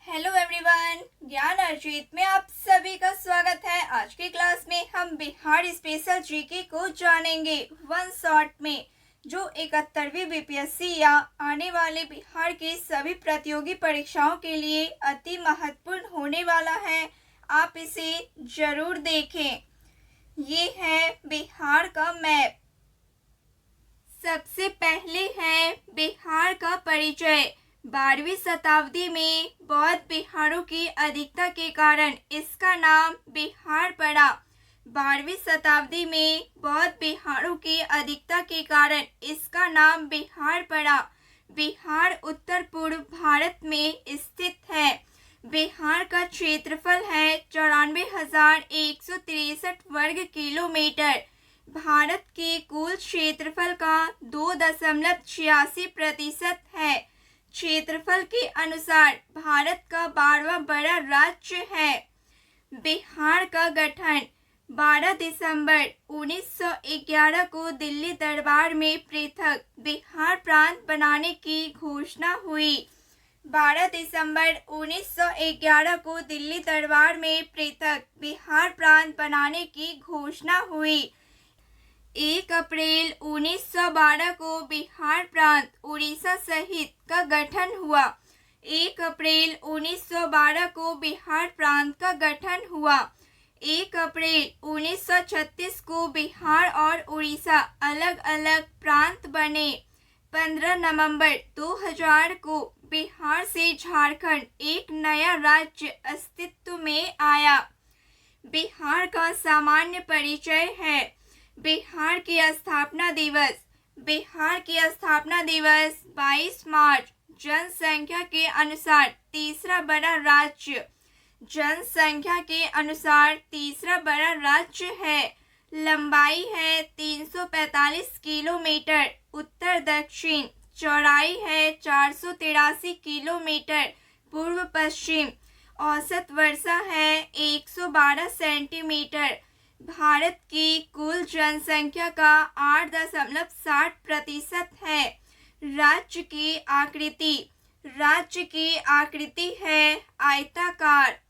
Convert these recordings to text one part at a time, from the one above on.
Hello everyone, ज्ञान अर्जित में आप सभी का स्वागत है। आज की क्लास में हम बिहार स्पेशल जीके को जानेंगे वन शॉट में, जो 71वीं बीपीएससी या आने वाले बिहार के सभी प्रतियोगी परीक्षाओं के लिए अति महत्वपूर्ण होने वाला है। आप इसे जरूर देखें। ये है बिहार का मैप। सबसे पहले है बिहार का परिचय। 12वीं शताब्दी में बौद्ध बिहारों की अधिकता के कारण इसका नाम बिहार पड़ा। 12वीं शताब्दी में बौद्ध बिहारों की अधिकता के कारण इसका नाम बिहार पड़ा। बिहार उत्तर पूर्व भारत में स्थित है। बिहार का क्षेत्रफल है 94,163 वर्ग किलोमीटर। भारत के कुल क्षेत्रफल का 2.86% है। क्षेत्रफल के अनुसार भारत का 12वां बड़ा राज्य है। बिहार का गठन 12 दिसंबर 1911 को दिल्ली दरबार में पृथक बिहार प्रांत बनाने की घोषणा हुई। 12 दिसंबर 1911 को दिल्ली दरबार में पृथक बिहार प्रांत बनाने की घोषणा हुई। 1 अप्रैल 1912 को बिहार प्रांत उड़ीसा सहित का गठन हुआ। 1 अप्रैल 1912 को बिहार प्रांत का गठन हुआ। 1 अप्रैल 1936 को बिहार और उड़ीसा अलग अलग प्रांत बने। 15 नवंबर 2000 को बिहार से झारखंड एक नया राज्य अस्तित्व में आया। बिहार का सामान्य परिचय है। बिहार की स्थापना दिवस। बिहार की स्थापना दिवस 22 मार्च। जनसंख्या के अनुसार तीसरा बड़ा राज्य। जनसंख्या के अनुसार तीसरा बड़ा राज्य है। लंबाई है 345 किलोमीटर उत्तर दक्षिण। चौड़ाई है 483 किलोमीटर पूर्व पश्चिम। औसत वर्षा है 112 सेंटीमीटर। भारत की कुल जनसंख्या का 8.60% है। राज्य की आकृति। राज्य की आकृति है आयताकार।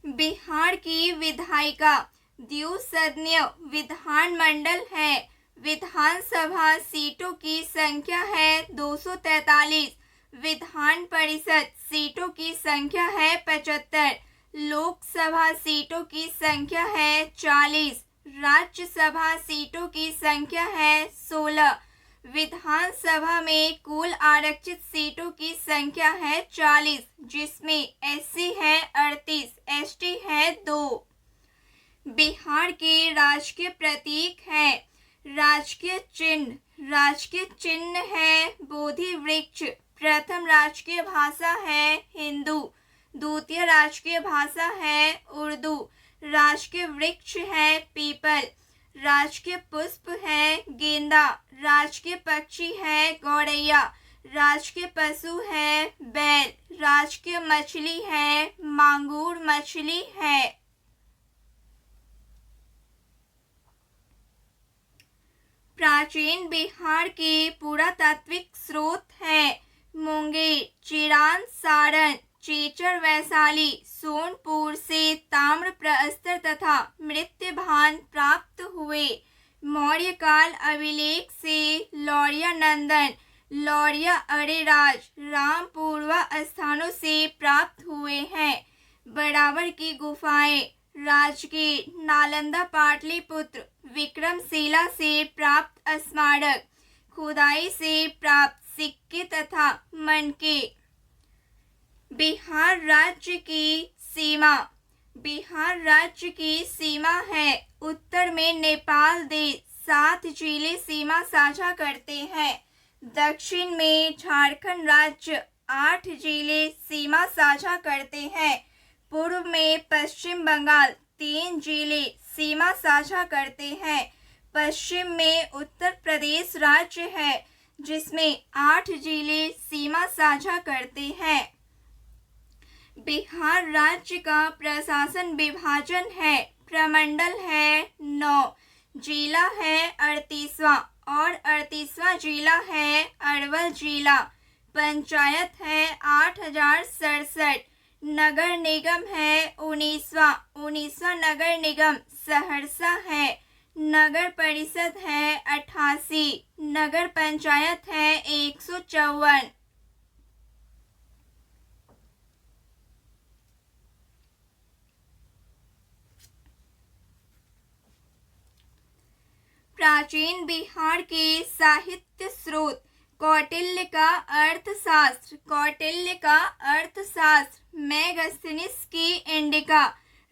बिहार की विधायिका द्विसदनीय विधानमंडल है। विधानसभा सीटों की संख्या है 243। विधान परिषद सीटों की संख्या है 75। लोकसभा सीटों की संख्या है 40। राज्यसभा सीटों की संख्या है 16। विधानसभा में कुल आरक्षित सीटों की संख्या है 40, जिसमें एससी है 38, एसटी है 2। बिहार के राजकीय प्रतीक है। राजकीय चिन्ह। राजकीय चिन्ह है बोधि वृक्ष। प्रथम राजकीय भाषा है हिंदू। द्वितीय राजकीय भाषा है उर्दू। राजकीय वृक्ष है पीपल। राजकीय पुष्प है गेंदा। राजकीय पक्षी है गौरैया। राजकीय पशु है बैल। राजकीय मछली है मांगुर मछली है। प्राचीन बिहार के पुरातात्विक स्रोत है मुंगेर, चिरान, सारण, चेचर, वैशाली, सोनपुर से ताम्र प्रस्तर तथा मृत्यभान प्राप्त हुए। मौर्य काल अभिलेख से लौरिया नंदन, लौरिया अरेराज, रामपुरवा स्थानों से प्राप्त हुए हैं। बराबर की गुफाएं। राजगीर, नालंदा, पाटलिपुत्र, विक्रमशिला से प्राप्त स्मारक, खुदाई से प्राप्त सिक्के तथा मनके। बिहार राज्य की सीमा। बिहार राज्य की सीमा है उत्तर में नेपाल देश 7 जिले सीमा साझा करते हैं। दक्षिण में झारखंड राज्य 8 जिले सीमा साझा करते हैं। पूर्व में पश्चिम बंगाल 3 जिले सीमा साझा करते हैं। पश्चिम में उत्तर प्रदेश राज्य है, जिसमें 8 जिले सीमा साझा करते हैं। बिहार राज्य का प्रशासन विभाजन है। प्रमंडल है 9। जिला है 38वां और 38वां जिला है अरवल जिला। पंचायत है 8067। नगर निगम है 19वां नगर निगम सहरसा है। नगर परिषद है 88। नगर पंचायत है 154। प्राचीन बिहार के साहित्य स्रोत। कौटिल्य का अर्थशास्त्र मेगस्थनीज की इंडिका।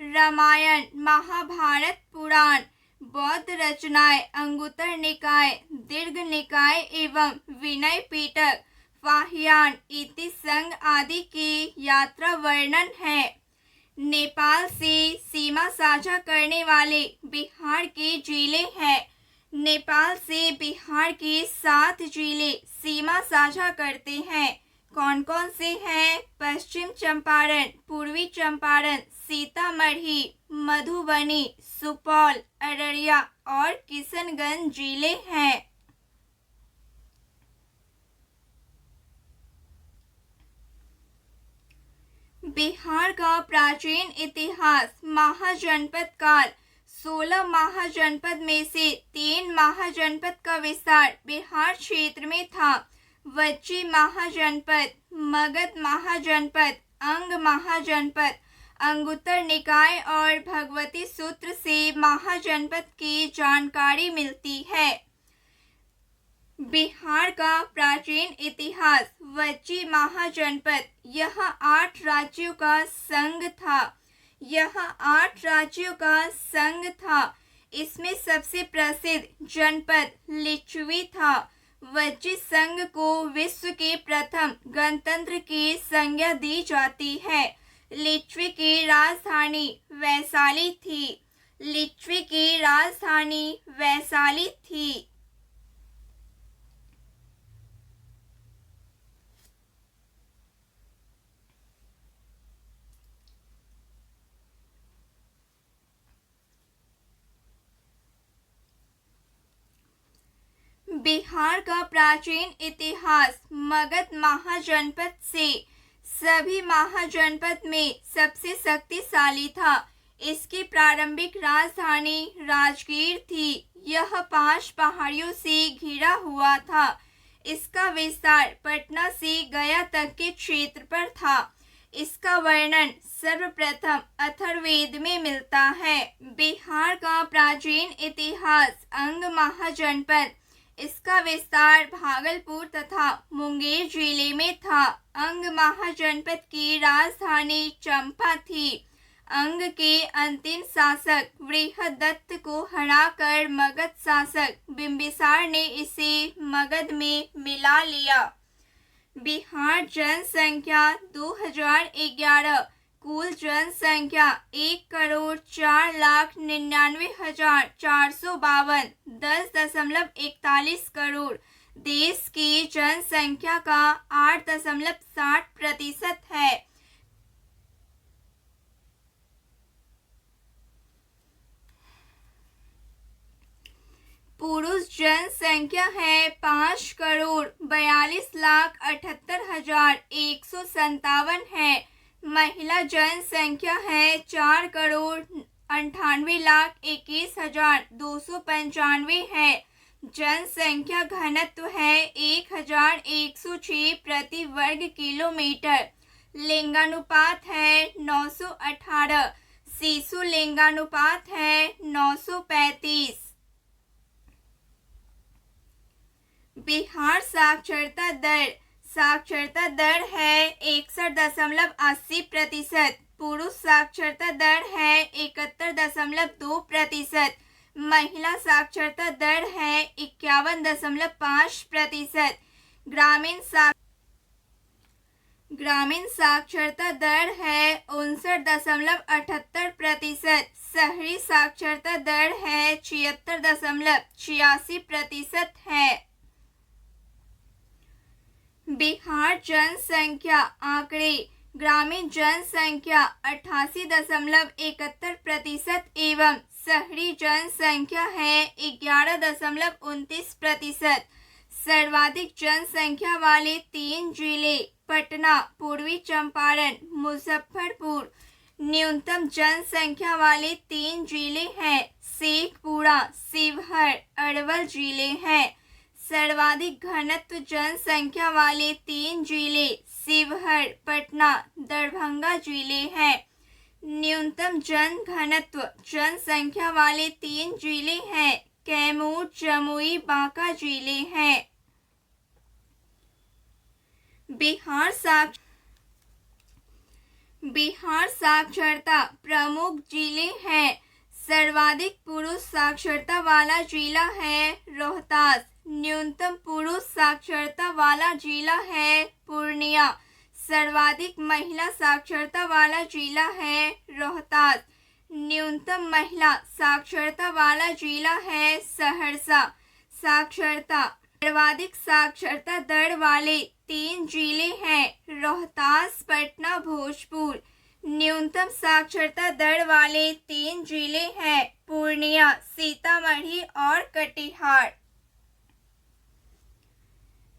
रामायण, महाभारत, पुराण। बौद्ध रचनाएं अंगुत्तर निकाय, दीर्घ निकाय एवं विनय पिटक, फाहियान, इति संघ आदि की यात्रा वर्णन है। नेपाल से सीमा साझा करने वाले बिहार के जिले हैं। नेपाल से बिहार के 7 जिले सीमा साझा करते हैं। कौन कौन से हैं? पश्चिम चंपारण, पूर्वी चंपारण, सीतामढ़ी, मधुबनी, सुपौल, अररिया और किशनगंज जिले हैं। बिहार का प्राचीन इतिहास। महाजनपद काल। 16 महाजनपद में से 3 महाजनपद का विस्तार बिहार क्षेत्र में था। वज्जी महाजनपद, मगध महाजनपद, अंग महाजनपद। अंगुत्तर निकाय और भगवती सूत्र से महाजनपद की जानकारी मिलती है। बिहार का प्राचीन इतिहास। वज्जी महाजनपद यह 8 राज्यों का संघ था। इसमें सबसे प्रसिद्ध जनपद लिच्छवी था। वज्जी संघ को विश्व के प्रथम गणतंत्र की संज्ञा दी जाती है। लिच्छवी की राजधानी वैशाली थी। बिहार का प्राचीन इतिहास। मगध महाजनपद से सभी महाजनपद में सबसे शक्तिशाली था। इसकी प्रारंभिक राजधानी राजगीर थी। यह 5 पहाड़ियों से घिरा हुआ था। इसका विस्तार पटना से गया तक के क्षेत्र पर था। इसका वर्णन सर्वप्रथम अथर्ववेद में मिलता है। बिहार का प्राचीन इतिहास। अंग महाजनपद। इसका विस्तार भागलपुर तथा मुंगेर जिले में था। अंग महाजनपद की राजधानी चंपा थी। अंग के अंतिम शासक बृहदत्त को हराकर मगध शासक बिंबिसार ने इसे मगध में मिला लिया। बिहार जनसंख्या 2011। कुल जनसंख्या 1,04,99,452 10.41 करोड़। देश की जनसंख्या का 8.60% है। पुरुष जनसंख्या है 5,42,78,157 है। महिला जनसंख्या है 4,98,21,295 है। जनसंख्या घनत्व है 1,106 प्रति वर्ग किलोमीटर। लिंगानुपात है 918। शिशु लिंगानुपात है 935। बिहार साक्षरता दर है 61.80%। पुरुष साक्षरता दर है 71.2%। महिला साक्षरता दर है 51.5%। ग्रामीण साक्षरता दर है 59.78%। शहरी साक्षरता दर है 76.86% है। बिहार जनसंख्या आंकड़े। ग्रामीण जनसंख्या 88.71% एवं शहरी जनसंख्या है 11.29%। सर्वाधिक जनसंख्या वाले 3 जिले पटना, पूर्वी चंपारण, मुजफ्फरपुर। न्यूनतम जनसंख्या वाले 3 जिले हैं शेखपुरा, शिवहर, अरवल जिले हैं। सर्वाधिक घनत्व जनसंख्या वाले 3 जिले शिवहर, पटना, दरभंगा जिले हैं। न्यूनतम जन घनत्व जनसंख्या वाले 3 जिले हैं कैमूर, जमुई, बांका जिले हैं। बिहार साक्षरता प्रमुख जिले हैं। सर्वाधिक पुरुष साक्षरता वाला जिला है रोहतास। न्यूनतम पुरुष साक्षरता वाला जिला है पूर्णिया। सर्वाधिक महिला साक्षरता वाला जिला है रोहतास। न्यूनतम महिला साक्षरता वाला जिला है सहरसा। सर्वाधिक साक्षरता दर वाले 3 जिले हैं रोहतास, पटना, भोजपुर। न्यूनतम साक्षरता दर वाले 3 जिले हैं पूर्णिया, सीतामढ़ी और कटिहार।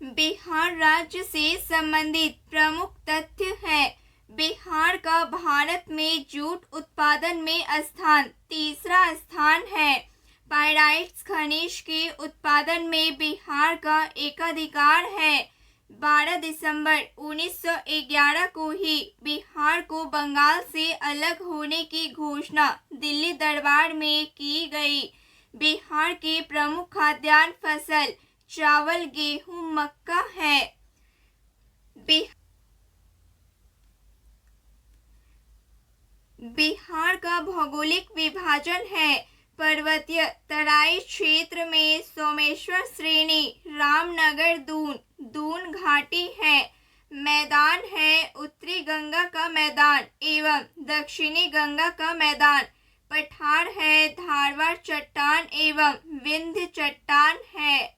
बिहार राज्य से संबंधित प्रमुख तथ्य है। बिहार का भारत में जूट उत्पादन में स्थान 3रा स्थान है। पाइराइट्स खनिज के उत्पादन में बिहार का एकाधिकार है। 12 दिसंबर 1911 को ही बिहार को बंगाल से अलग होने की घोषणा दिल्ली दरबार में की गई। बिहार की प्रमुख खाद्यान्न फसल चावल, गेहूं, मक्का है। बिहार का भौगोलिक विभाजन है। पर्वतीय तराई क्षेत्र में सोमेश्वर श्रेणी, रामनगर, दून घाटी है। मैदान है उत्तरी गंगा का मैदान एवं दक्षिणी गंगा का मैदान। पठार है धारवाड़ चट्टान एवं विंध्य चट्टान है।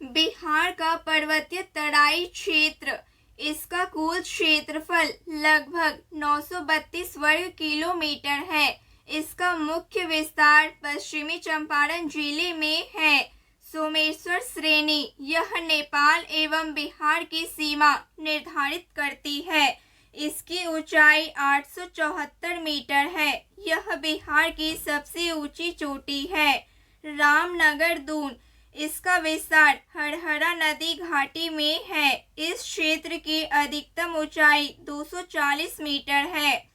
बिहार का पर्वतीय तराई क्षेत्र, इसका कुल क्षेत्रफल लगभग 932 वर्ग किलोमीटर है। इसका मुख्य विस्तार पश्चिमी चंपारण जिले में है। सोमेश्वर श्रेणी यह नेपाल एवं बिहार की सीमा निर्धारित करती है। इसकी ऊंचाई 874 मीटर है। यह बिहार की सबसे ऊंची चोटी है। रामनगर, दून, इसका विस्तार हरहरा नदी घाटी में है। इस क्षेत्र की अधिकतम ऊंचाई 240 मीटर है।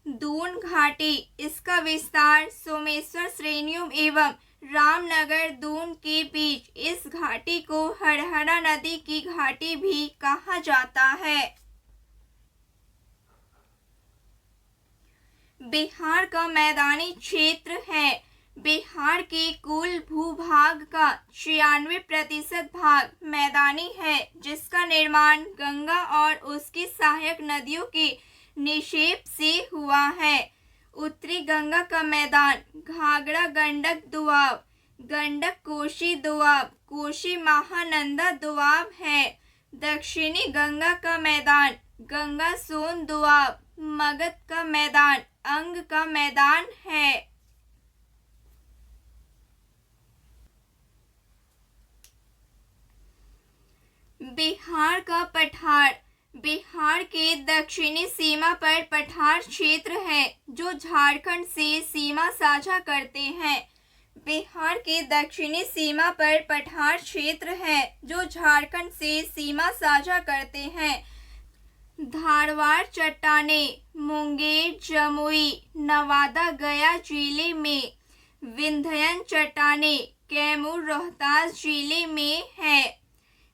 दून घाटी, इसका विस्तार सोमेश्वर श्रेणियों एवं रामनगर, दून के बीच। इस घाटी को हरहरा नदी की घाटी भी कहा जाता है। बिहार का मैदानी क्षेत्र है। बिहार के कुल भूभाग का 96% भाग मैदानी है, जिसका निर्माण गंगा और उसकी सहायक नदियों के निक्षेप से हुआ है। उत्तरी गंगा का मैदान घाघरा गंडक दोआब, गंडक कोसी दोआब, कोसी महानंदा दोआब है। दक्षिणी गंगा का मैदान गंगा सोन दोआब, मगध का मैदान अंग का मैदान है। बिहार का पठार, बिहार के दक्षिणी सीमा पर पठार क्षेत्र है जो झारखंड से सीमा साझा करते हैं। बिहार के दक्षिणी सीमा पर पठार क्षेत्र है जो झारखंड से सीमा साझा करते हैं। धारवाड़ चट्टाने मुंगेर, जमुई, नवादा, गया जिले में। विंध्यन चट्टाने कैमूर, रोहतास जिले में है।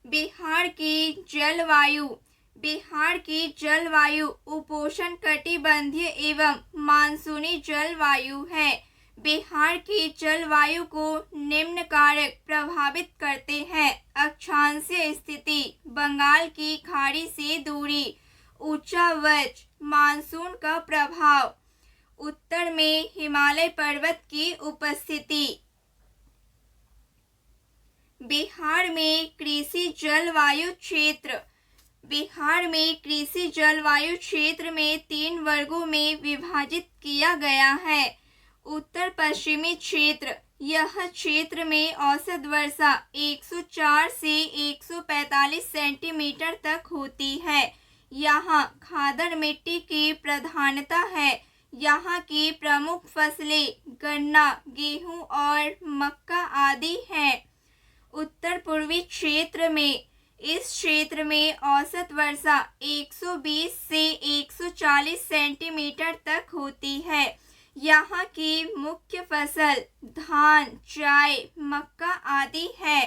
बिहार की जलवायु, बिहार की जलवायु उपोष्ण कटिबंधीय एवं मानसूनी जलवायु है। बिहार की जलवायु को निम्न कारक प्रभावित करते हैं: अक्षांशीय स्थिति, बंगाल की खाड़ी से दूरी, उच्चावच, मानसून का प्रभाव, उत्तर में हिमालय पर्वत की उपस्थिति। बिहार में कृषि जलवायु क्षेत्र। बिहार में कृषि जलवायु क्षेत्र में 3 वर्गों में विभाजित किया गया है। उत्तर पश्चिमी क्षेत्र, यह क्षेत्र में औसत वर्षा 104 से 145 सेंटीमीटर तक होती है। यहाँ खादर मिट्टी की प्रधानता है। यहाँ की प्रमुख फसलें गन्ना, गेहूं और मक्का आदि हैं। उत्तर पूर्वी क्षेत्र में, इस क्षेत्र में औसत वर्षा 120 से 140 सेंटीमीटर तक होती है। यहाँ की मुख्य फसल धान, चाय, मक्का आदि है।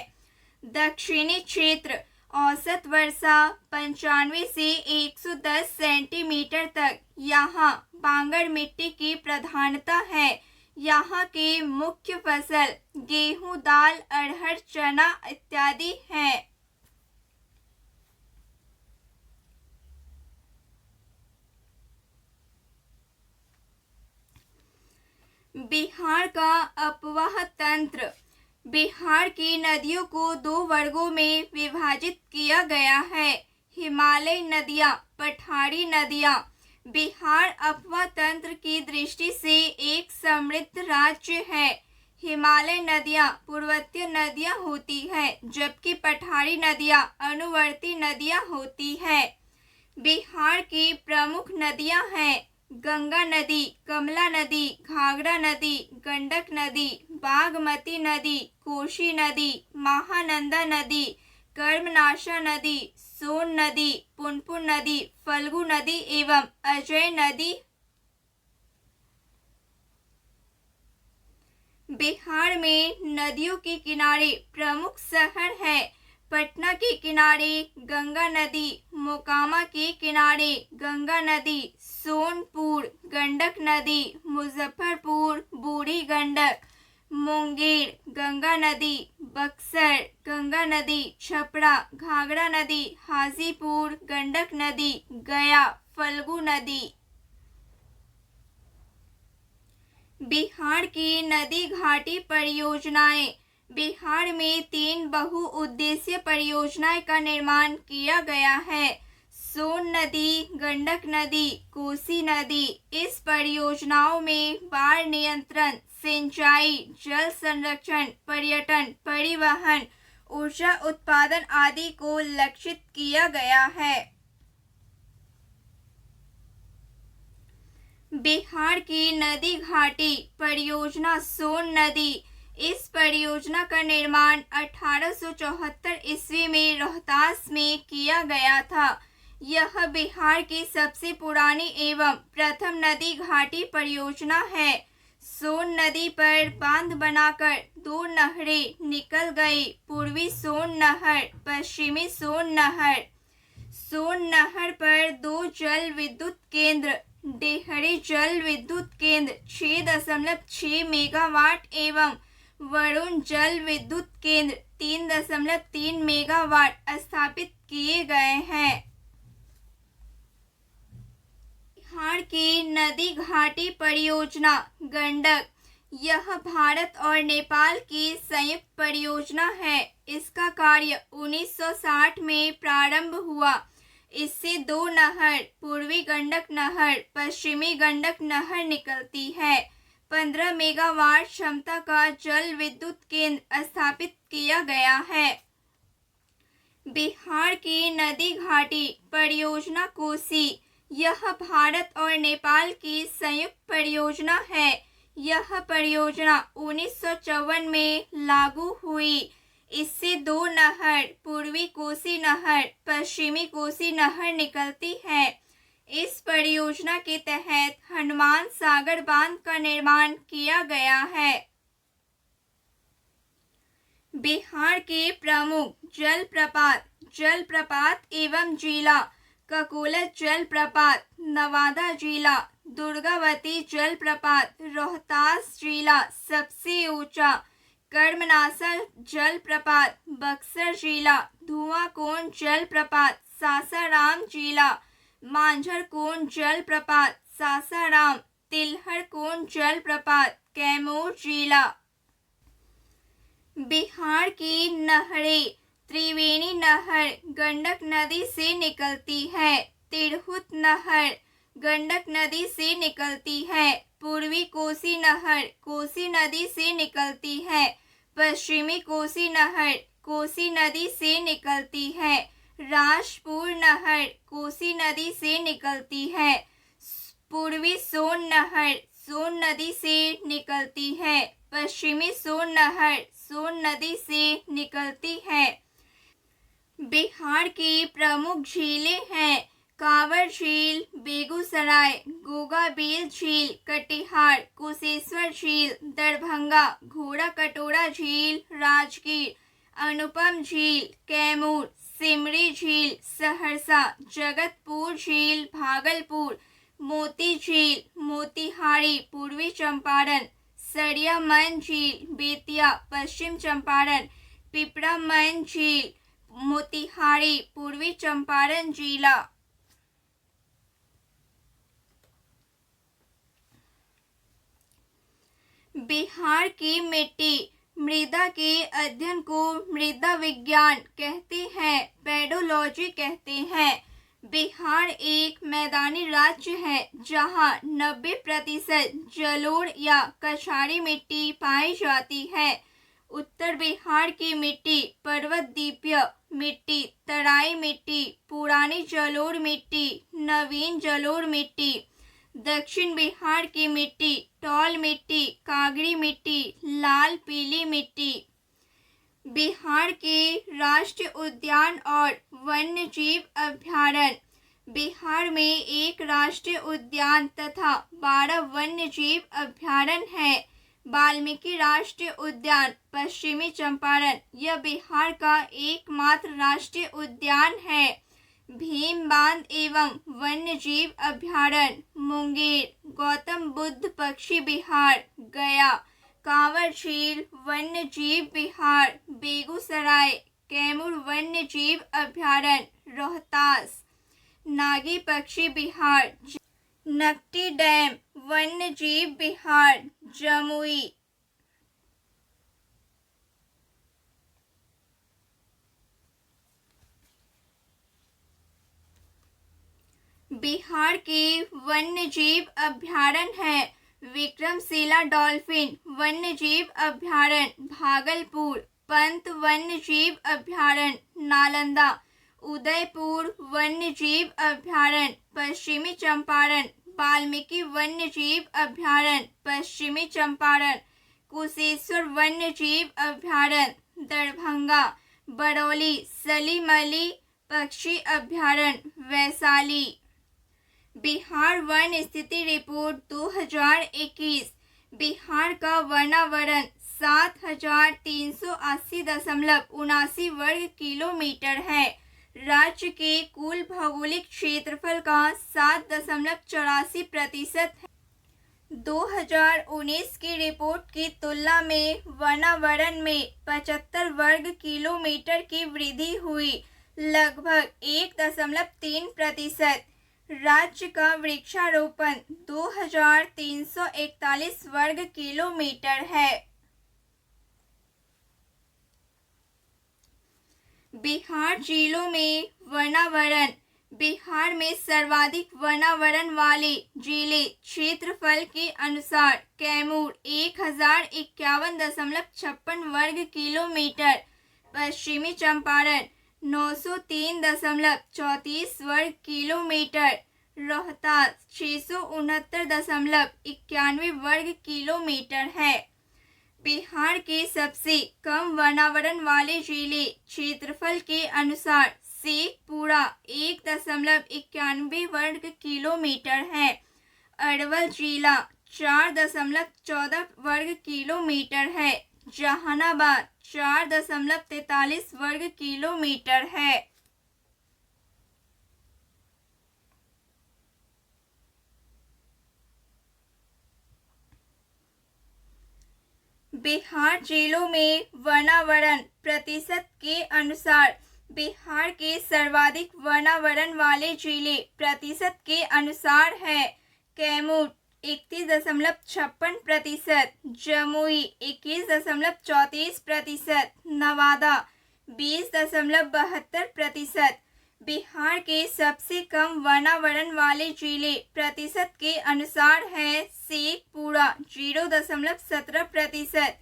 दक्षिणी क्षेत्र, औसत वर्षा 95 से 110 सेंटीमीटर तक। यहाँ बांगर मिट्टी की प्रधानता है। यहाँ की मुख्य फसल गेहूं, दाल, अरहर, चना इत्यादि हैं। बिहार का अपवाह तंत्र। बिहार की नदियों को 2 वर्गों में विभाजित किया गया है। हिमालय नदियाँ, पठारी नदियाँ। बिहार अपवाह तंत्र की दृष्टि से एक समृद्ध राज्य है। हिमालय नदियाँ पूर्ववर्ती नदियाँ होती हैं, जबकि पठारी नदियाँ अनुवर्ती नदियाँ होती हैं। बिहार की प्रमुख नदियाँ हैं गंगा नदी, कमला नदी, घाघरा नदी, गंडक नदी, बागमती नदी, कोसी नदी, महानंदा नदी, कर्मनाशा नदी, सोन नदी, पुनपुन नदी, फल्गु नदी एवं अजय नदी। बिहार में नदियों के किनारे प्रमुख शहर है पटना के किनारे गंगा नदी, मोकामा के किनारे गंगा नदी, सोनपुर गंडक नदी, मुजफ्फरपुर बूढ़ी गंडक, मुंगेर गंगा नदी, बक्सर गंगा नदी, छपरा घाघरा नदी, हाजीपुर गंडक नदी, गया फल्गु नदी। बिहार की नदी घाटी परियोजनाएं। बिहार में 3 बहुउद्देशीय परियोजनाएं का निर्माण किया गया है। सोन नदी, गंडक नदी, कोसी नदी। इस परियोजनाओं में बाढ़ नियंत्रण, सिंचाई, जल संरक्षण, पर्यटन, परिवहन, ऊर्जा उत्पादन आदि को लक्षित किया गया है। बिहार की नदी घाटी परियोजना सोन नदी। इस परियोजना का निर्माण 1874 ईस्वी में रोहतास में किया गया था। यह बिहार की सबसे पुरानी एवं प्रथम नदी घाटी परियोजना है। सोन नदी पर बांध बनाकर 2 नहरें निकल गई, पूर्वी सोन नहर, पश्चिमी सोन नहर। सोन नहर पर 2 जल विद्युत केंद्र, डेहरी जल विद्युत केंद्र 6.6 मेगावाट एवं वरुण जल विद्युत केंद्र 3.3 मेगावाट स्थापित किए गए हैं। बिहार की नदी घाटी परियोजना गंडक। यह भारत और नेपाल की संयुक्त परियोजना है। इसका कार्य 1960 में प्रारंभ हुआ। इससे 2 नहर, पूर्वी गंडक नहर, पश्चिमी गंडक नहर निकलती है। 15 मेगावाट क्षमता का जल विद्युत केंद्र स्थापित किया गया है। बिहार की नदी घाटी परियोजना कोसी। यह भारत और नेपाल की संयुक्त परियोजना है। यह परियोजना 1954 में लागू हुई। इससे 2 नहर, पूर्वी कोसी नहर, पश्चिमी कोसी नहर निकलती है। इस परियोजना के तहत हनुमान सागर बांध का निर्माण किया गया है। बिहार के प्रमुख जलप्रपात एवं जिला ककोलत जलप्रपात, नवादा जिला, दुर्गावती जलप्रपात, रोहतास जिला सबसे ऊंचा, कर्मनाशा जलप्रपात, बक्सर जिला, धुआंकोन जलप्रपात, सासाराम जिला, मांझरकोन जलप्रपात, सासाराम, तिलहरकोन जलप्रपात, कैमूर जिला। बिहार की नहरें। त्रिवेणी नहर गंडक नदी से निकलती है। तिरहुत नहर गंडक नदी से निकलती है। पूर्वी कोसी नहर कोसी नदी से निकलती है। पश्चिमी कोसी नहर कोसी नदी से निकलती है। राजपुर नहर कोसी नदी से निकलती है। पूर्वी सोन नहर सोन नदी से निकलती है। पश्चिमी सोन नहर सोन नदी से निकलती है। बिहार की प्रमुख झीलें हैं कांवर झील बेगूसराय, गोगाबिल झील कटिहार, कुशेश्वर झील दरभंगा, घोड़ा कटोरा झील राजगीर, अनुपम झील कैमूर, सिमरी झील सहरसा, जगतपुर झील भागलपुर, मोती झील मोतिहारी पूर्वी चंपारण, सरियामन झील बेतिया पश्चिम चंपारण, पिपरामन झील मोतिहारी पूर्वी चंपारण जिला। बिहार की मिट्टी। मृदा के अध्ययन को मृदा विज्ञान कहते हैं, पेडोलॉजी कहते हैं। बिहार एक मैदानी राज्य है जहां 90% जलोढ़ या कछारी मिट्टी पाई जाती है। उत्तर बिहार की मिट्टी पर्वतद्वीपीय मिट्टी, तराई मिट्टी, पुरानी जलोढ़ मिट्टी, नवीन जलोढ़ मिट्टी। दक्षिण बिहार की मिट्टी टॉल मिट्टी, कागड़ी मिट्टी, लाल पीली मिट्टी। बिहार के राष्ट्रीय उद्यान और वन्य जीव अभयारण्य। बिहार में एक राष्ट्रीय उद्यान तथा 12 वन्य जीव अभयारण्य हैं। वाल्मीकि राष्ट्रीय उद्यान पश्चिमी चंपारण यह बिहार का एकमात्र राष्ट्रीय उद्यान है। भीम बांध एवं वन्य जीव अभयारण्य मुंगेर, गौतम बुद्ध पक्षी विहार गया, कांवर झील वन्य जीव विहार बेगूसराय, कैमूर वन्य जीव अभयारण्य रोहतास, नागी पक्षी विहार, नकटी डैम वन्य जीव विहार जमुई। बिहार के वन्य जीव अभयारण्य है विक्रमशिला डॉल्फिन वन्य जीव अभयारण्य भागलपुर, पंत वन्य जीव अभयारण्य नालंदा, उदयपुर वन्य जीव अभयारण्य पश्चिमी चंपारण, वाल्मीकि वन्य जीव अभयारण्य पश्चिमी चंपारण, कुशेश्वर वन्य जीव अभयारण्य दरभंगा, बरौली सलीमली पक्षी अभयारण्य वैशाली। बिहार वन स्थिति रिपोर्ट 2021। बिहार का वनावरण 7380.79 वर्ग किलोमीटर है। राज्य के कुल भौगोलिक क्षेत्रफल का 7.84% है। 2019 की रिपोर्ट की तुलना में वनावरण में 75 वर्ग किलोमीटर की वृद्धि हुई, लगभग 1.3%। राज्य का वृक्षारोपण 2341 वर्ग किलोमीटर है। बिहार जिलों में वनावरण। बिहार में सर्वाधिक वनावरण वाले जिले क्षेत्रफल के अनुसार कैमूर 1051.56 वर्ग किलोमीटर, पश्चिमी चंपारण 903.34 वर्ग किलोमीटर, रोहतास 669.91 वर्ग किलोमीटर है। बिहार के सबसे कम वनावरण वाले जिले क्षेत्रफल के अनुसार शेखपुरा 1.91 वर्ग किलोमीटर है। अरवल जिला 4.14 वर्ग किलोमीटर है। जहानाबाद 4.43 वर्ग किलोमीटर है। बिहार जिलों में वनावरण प्रतिशत के अनुसार बिहार के सर्वाधिक वनावरण वाले जिले प्रतिशत के अनुसार है कैमूर 31.56%, जमुई 21.34%, नवादा 20.72%। बिहार के सबसे कम वनावरण वाले जिले प्रतिशत के अनुसार है शेखपुरा 0.17%,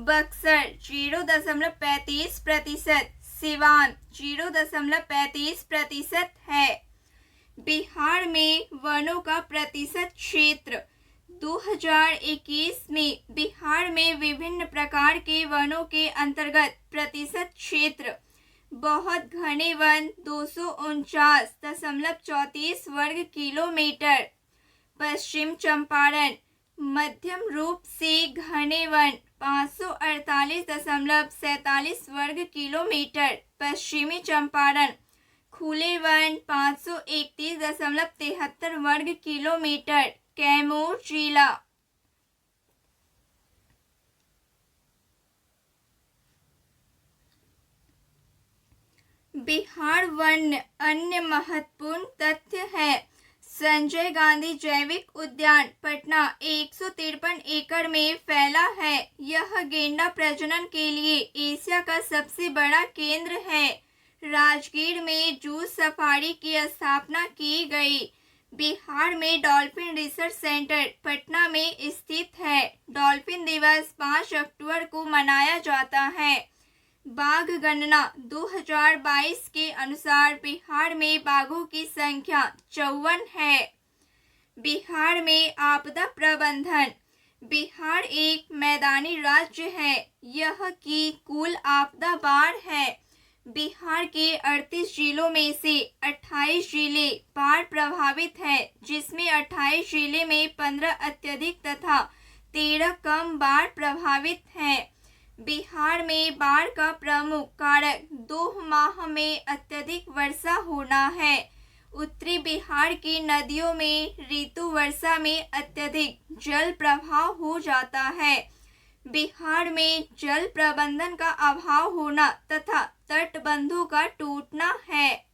बक्सर 0.35%, सिवान 0.35% है। बिहार में वनों का प्रतिशत क्षेत्र 2021 में बिहार में विभिन्न प्रकार के वनों के अंतर्गत प्रतिशत क्षेत्र बहुत घने वन 249.34 वर्ग किलोमीटर, पश्चिम चंपारण मध्यम रूप से घने वन 548.47 वर्ग किलोमीटर, पश्चिमी चंपारण खुले वन 531.73 वर्ग किलोमीटर, कैमूर जिला। बिहार वन अन्य महत्वपूर्ण तथ्य है। संजय गांधी जैविक उद्यान पटना 153 एकड़ में फैला है। यह गेंडा प्रजनन के लिए एशिया का सबसे बड़ा केंद्र है। राजगीर में जूट सफारी की स्थापना की गई। बिहार में डॉल्फिन रिसर्च सेंटर पटना में स्थित है। डॉल्फिन दिवस 5 अक्टूबर को मनाया जाता है। बाघ गणना 2022 के अनुसार बिहार में बाघों की संख्या 54 है। बिहार में आपदा प्रबंधन। बिहार एक मैदानी राज्य है। यह की कुल आपदा बाढ़ है। बिहार के 38 जिलों में से 28 जिले बाढ़ प्रभावित है, जिसमें 28 जिले में 15 अत्यधिक तथा 13 कम बाढ़ प्रभावित हैं। बिहार में बाढ़ का प्रमुख कारक 2 माह में अत्यधिक वर्षा होना है। उत्तरी बिहार की नदियों में ऋतु वर्षा में अत्यधिक जल प्रवाह हो जाता है। बिहार में जल प्रबंधन का अभाव होना तथा तटबंधों का टूटना है।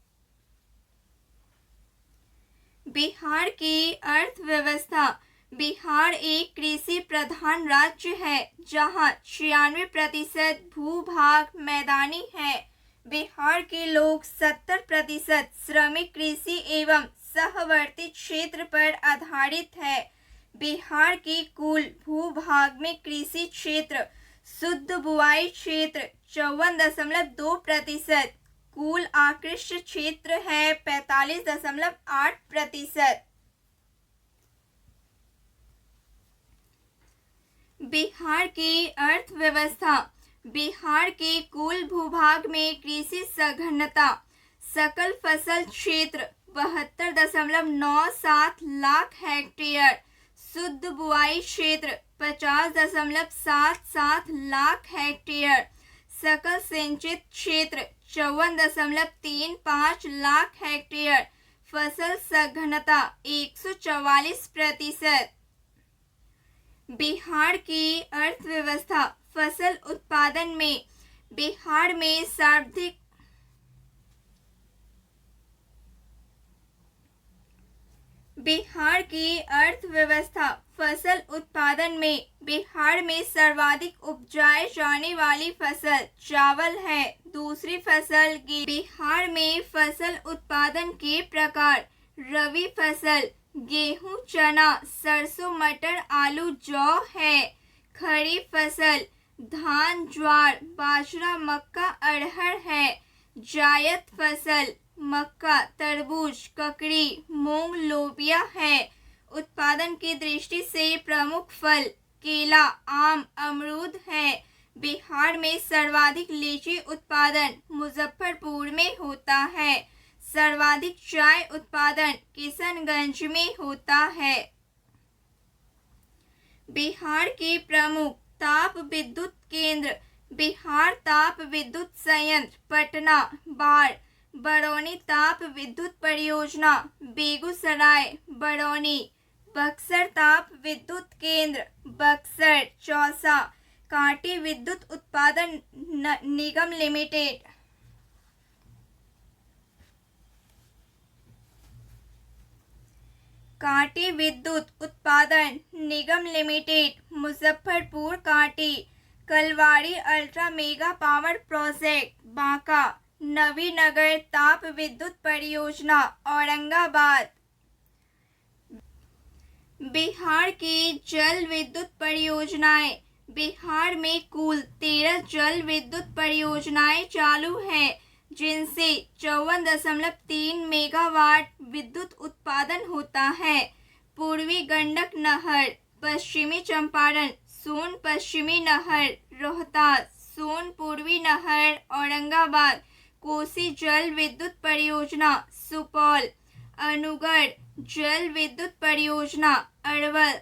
बिहार की अर्थव्यवस्था। बिहार एक कृषि प्रधान राज्य है, जहां 96% भूभाग मैदानी है। बिहार के लोग 70% श्रमिक कृषि एवं सहवर्ती क्षेत्र पर आधारित है। बिहार के कुल भूभाग में कृषि क्षेत्र शुद्ध बुआई क्षेत्र 54.2%, कुल आकृष्ट क्षेत्र है 45.8%। बिहार की अर्थव्यवस्था। बिहार के कुल भूभाग में कृषि सघनता सकल फसल क्षेत्र 72.97 लाख हेक्टेयर, शुद्ध बुआई क्षेत्र 50.77 लाख हेक्टेयर, सकल सिंचित क्षेत्र 54.35 लाख हेक्टेयर, फसल सघनता 144%। बिहार की अर्थव्यवस्था। फसल उत्पादन में बिहार में सर्वाधिक बिहार की अर्थव्यवस्था। फसल उत्पादन में बिहार में सर्वाधिक उपजाए जाने वाली फसल चावल है। दूसरी फसल गेहूं। बिहार में फसल उत्पादन के प्रकार रबी फसल गेहूं, चना, सरसों, मटर, आलू, जौ है। खरीफ फसल धान, ज्वार, बाजरा, मक्का, अरहर है। जायद फसल मक्का, तरबूज, ककड़ी, मूंग, लोबिया है। उत्पादन की दृष्टि से प्रमुख फल केला, आम, अमरूद है। बिहार में सर्वाधिक लीची उत्पादन मुजफ्फरपुर में होता है। सर्वाधिक चाय उत्पादन किशनगंज में होता है। बिहार के प्रमुख ताप विद्युत केंद्र। बिहार ताप विद्युत संयंत्र पटना, बाढ़, बरौनी ताप विद्युत परियोजना, बेगूसराय, बरौनी, बक्सर ताप विद्युत केंद्र, Buxar, Chausa, Kanti Vidyut Utpadan Nigam limited. Kanti Vidyut Utpadan Nigam limited, Muzaffarpur Kanti. Kalwari ultra mega power project Banka. Nabinagar ताप विद्युत परियोजना औरंगाबाद। बिहार की जल विद्युत परियोजनाएं। बिहार में कुल 13 जल विद्युत परियोजनाएं चालू हैं, जिनसे 54.3 मेगावाट विद्युत उत्पादन होता है। पूर्वी गंडक नहर, पश्चिमी चंपारण, सोन पश्चिमी नहर, रोहतास, सोन पूर्वी नहर औरंगाबाद, कोसी जल विद्युत परियोजना सुपौल, अनूगढ़ जल विद्युत परियोजना अरवल,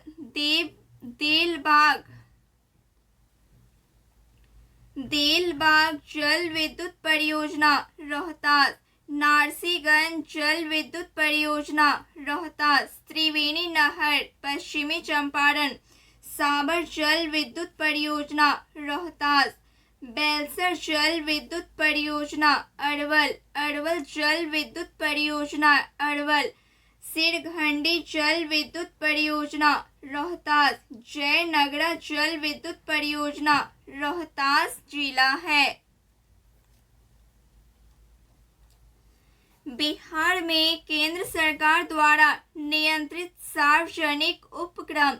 देलबाग जल विद्युत परियोजना रोहतास, नारसीगंज जल विद्युत परियोजना रोहतास, त्रिवेणी नहर पश्चिमी चंपारण, साबर जल विद्युत परियोजना रोहतास, बेलसर जल विद्युत परियोजना अरवल जल विद्युत परियोजना अरवल, सिरघंडी जल विद्युत परियोजना रोहतास, जयनगरा जल विद्युत परियोजना रोहतास जिला है। बिहार में केंद्र सरकार द्वारा नियंत्रित सार्वजनिक उपक्रम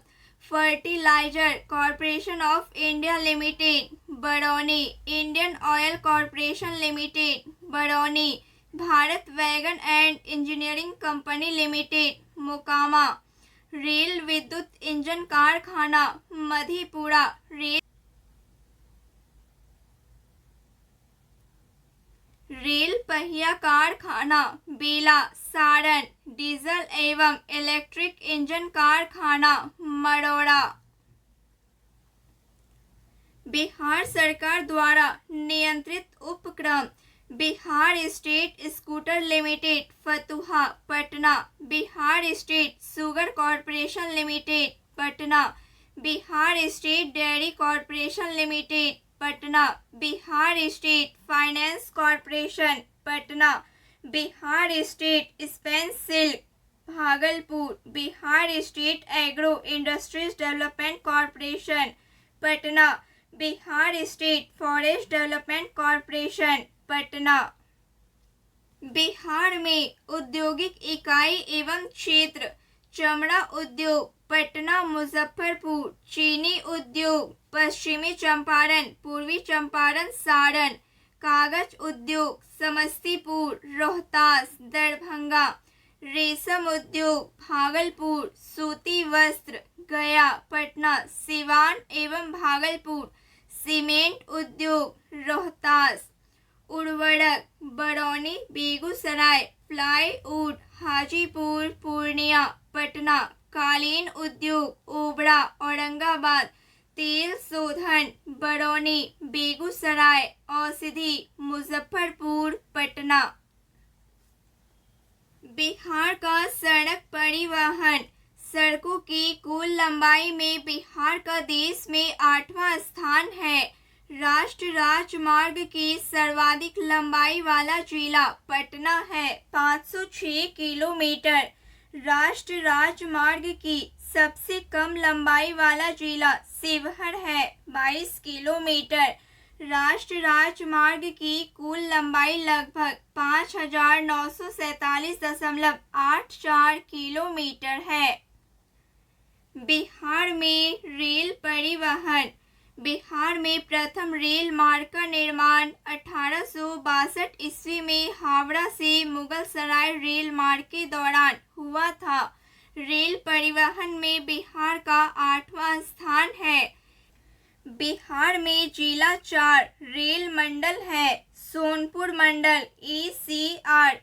fertilizer corporation of India limited Barauni, Indian oil corporation limited Barauni, Bharat wagon and engineering company limited Mokama, rail विद्युत इंजन कारखाना मधेपुरा, रेल पहिया कारखाना बेला सारण, डीजल एवं इलेक्ट्रिक इंजन कारखाना मरोड़ा। बिहार सरकार द्वारा नियंत्रित उपक्रम Bihar state scooter limited Fatuha Patna, Bihar state sugar corporation limited Patna, Bihar state dairy corporation limited Patna, Bihar state finance corporation Patna, Bihar state spun silk Bhagalpur, Bihar state agro industries development corporation Patna, Bihar state forest development corporation Patna. Bihar में औद्योगिक इकाई एवं क्षेत्र चमड़ा उद्योग पटना मुजफ्फरपुर, चीनी उद्योग पश्चिमी चंपारण पूर्वी चंपारण सारण, कागज उद्योग समस्तीपुर रोहतास दरभंगा, रेशम उद्योग भागलपुर, सूती वस्त्र गया पटना सिवान एवं भागलपुर, सीमेंट उद्योग रोहतास, उर्वरक बरौनी बेगूसराय, प्लाईवुड हाजीपुर पूर्णिया पटना, कालीन उद्योग ओबरा औरंगाबाद, तेल शोधन बरौनी बेगूसराय, औषधि मुजफ्फरपुर पटना। बिहार का सड़क परिवहन। सड़कों की कुल लंबाई में बिहार का देश में 8वां स्थान है। राष्ट्रीय राजमार्ग की सर्वाधिक लंबाई वाला जिला पटना है 506 किलोमीटर। राष्ट्रीय राजमार्ग की सबसे कम लंबाई वाला जिला शिवहर है 22 किलोमीटर। राष्ट्रीय राजमार्ग की कुल लंबाई लगभग 5,947.84 किलोमीटर है। बिहार में रेल परिवहन। बिहार में प्रथम रेल मार्ग का निर्माण 1862 ईस्वी में हावड़ा से मुगलसराय रेल मार्ग के दौरान हुआ था। रेल परिवहन में बिहार का 8वां स्थान है। बिहार में जिला 4 रेल मंडल है। सोनपुर मंडल ECR,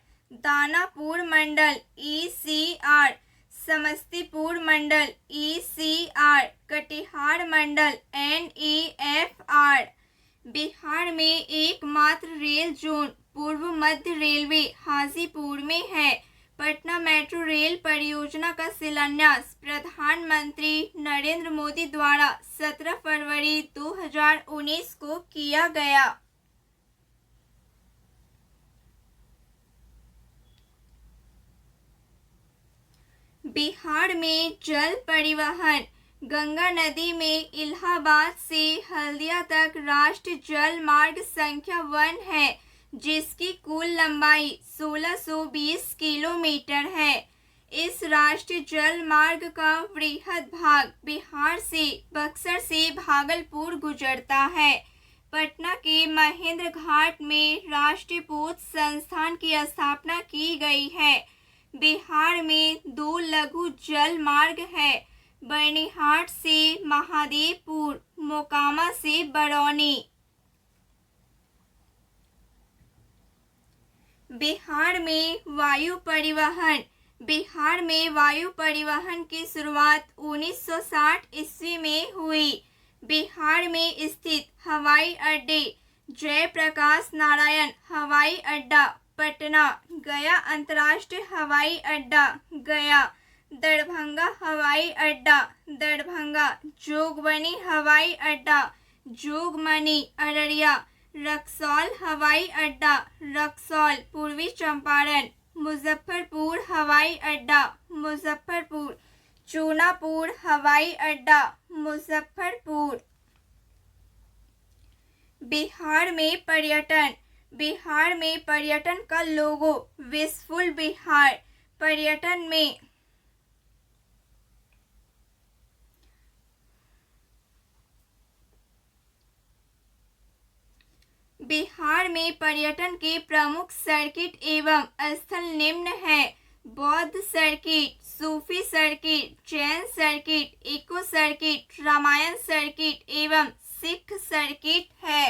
दानापुर मंडल ECR, समस्तीपुर मंडल ECR, कटिहार मंडल NEFR। बिहार में एकमात्र रेल जोन पूर्व मध्य रेलवे हाजीपुर में है। पटना मेट्रो रेल परियोजना का शिलान्यास प्रधानमंत्री नरेंद्र मोदी द्वारा 17 फरवरी 2019 को किया गया। बिहार में जल परिवहन। गंगा नदी में इलाहाबाद से हल्दिया तक राष्ट्रीय जल मार्ग संख्या 1 है, जिसकी कुल लंबाई 1620 किलोमीटर है। इस राष्ट्रीय जल मार्ग का वृहद भाग बिहार से बक्सर से भागलपुर गुजरता है। पटना के महेंद्र घाट में राष्ट्रीय पोत संस्थान की स्थापना की गई है। बिहार में 2 लघु जल मार्ग है, बर्निहाट से महादेवपुर, मोकामा से बरौनी। बिहार में वायु परिवहन। बिहार में वायु परिवहन की शुरुआत 1960 ईस्वी में हुई। बिहार में स्थित हवाई अड्डे जयप्रकाश नारायण हवाई अड्डा पटना, गया अंतर्राष्ट्रीय हवाई अड्डा गया, दरभंगा हवाई अड्डा दरभंगा, जोगबनी हवाई अड्डा जोगबनी अररिया, रक्सौल हवाई अड्डा रक्सौल पूर्वी चंपारण, मुजफ्फरपुर हवाई अड्डा मुजफ्फरपुर, चूनापुर हवाई अड्डा मुजफ्फरपुर। बिहार में पर्यटन। बिहार में पर्यटन का लोगो विशफुल बिहार। पर्यटन में बिहार में पर्यटन के प्रमुख सर्किट एवं स्थल निम्न है: बौद्ध सर्किट, सूफी सर्किट, जैन circuit, eco circuit, Ramayana circuit एवं सिख सर्किट है।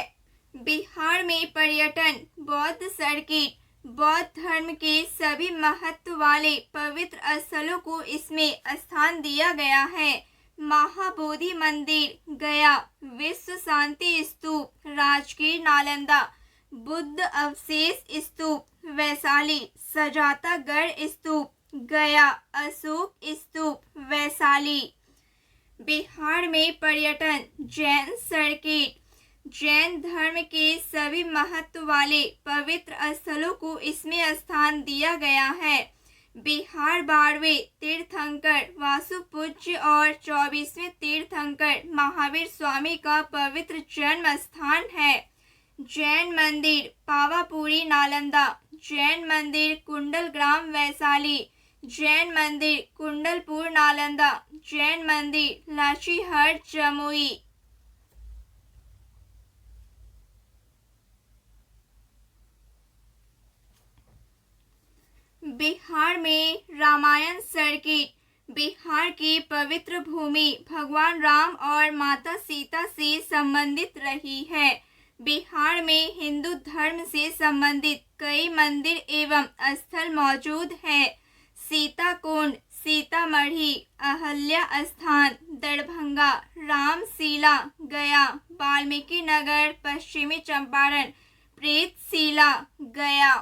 बिहार में पर्यटन बौद्ध सर्किट। बौद्ध धर्म के सभी महत्व वाले पवित्र स्थलों को इसमें स्थान दिया गया है। महाबोधि मंदिर गया, विश्व शांति स्तूप राजगीर नालंदा, बुद्ध अवशेष स्तूप वैशाली, सजातागढ़ स्तूप गया, अशोक स्तूप वैशाली। बिहार में पर्यटन जैन सर्किट। जैन धर्म के सभी महत्व वाले पवित्र स्थलों को इसमें स्थान दिया गया है। बिहार 12वें तीर्थंकर वासुपूज्य और 24वें तीर्थंकर महावीर स्वामी का पवित्र जन्म स्थान है। जैन मंदिर पावापुरी नालंदा, जैन मंदिर कुंडलग्राम वैशाली, जैन मंदिर कुंडलपुर नालंदा, जैन मंदिर लाचीहट जमुई। बिहार में रामायण सर्किट। बिहार की पवित्र भूमि भगवान राम और माता सीता से संबंधित रही है। बिहार में हिंदू धर्म से संबंधित कई मंदिर एवं स्थल मौजूद हैं। सीताकुंड, सीतामढ़ी, अहल्या स्थान दरभंगा, रामशिला गया, वाल्मीकि नगर पश्चिमी चंपारण, प्रीतशिला गया।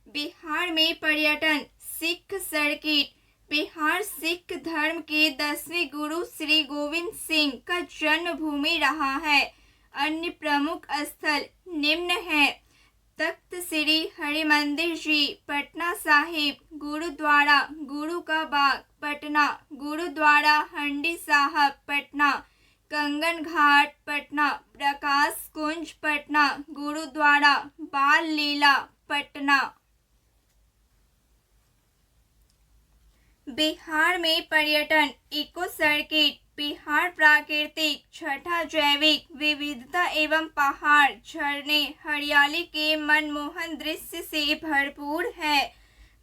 बिहार में पर्यटन सिख सर्किट। बिहार सिख धर्म के 10वें गुरु श्री गोविंद सिंह का जन्मभूमि रहा है। अन्य प्रमुख स्थल निम्न हैं: तख्त श्री हरिमंदिर जी पटना साहिब, गुरुद्वारा गुरु का बाग पटना, गुरुद्वारा हंडी साहब पटना, कंगन घाट पटना, प्रकाश कुंज पटना, गुरुद्वारा बाल लीला पटना। बिहार में पर्यटन इको सर्किट। बिहार प्राकृतिक छठा जैविक विविधता एवं पहाड़, झरने, हरियाली के मनमोहन दृश्य से भरपूर है।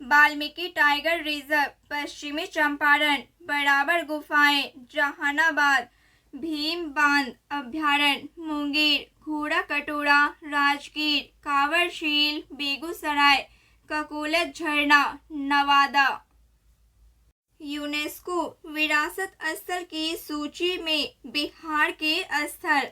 वाल्मीकि टाइगर रिजर्व पश्चिमी चंपारण, बराबर गुफाएं जहानाबाद, भीम बांध अभ्यारण्य मुंगेर, घोड़ा कटोरा राजगीर, कांवर झील बेगूसराय, ककोलत झरना नवादा। यूनेस्को विरासत स्थल की सूची में बिहार के स्थल।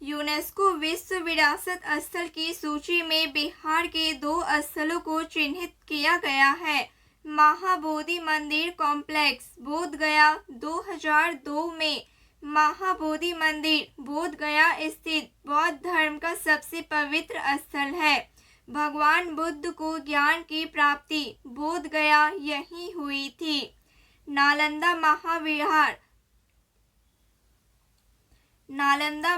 यूनेस्को विश्व विरासत स्थल की सूची में बिहार के 2 स्थलों को चिन्हित किया गया है। महाबोधि मंदिर कॉम्प्लेक्स बोध गया 2002 में। महाबोधि मंदिर बोध गया स्थित बौद्ध धर्म का सबसे पवित्र स्थल है। भगवान बुद्ध को ज्ञान की प्राप्ति बोध गया यहीं हुई थी। नालंदा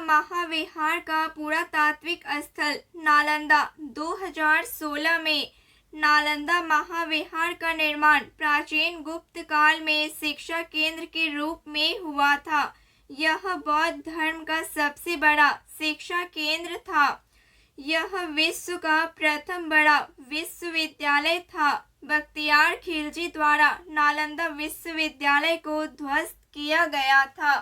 महाविहार का पुरातात्विक स्थल नालंदा। 2016 में नालंदा महाविहार का निर्माण प्राचीन गुप्त काल में शिक्षा केंद्र के रूप में हुआ था। यह बौद्ध धर्म का सबसे बड़ा शिक्षा केंद्र था। यह विश्व का प्रथम बड़ा विश्वविद्यालय था। बख्तियार खिलजी द्वारा नालंदा विश्वविद्यालय को ध्वस्त किया गया था।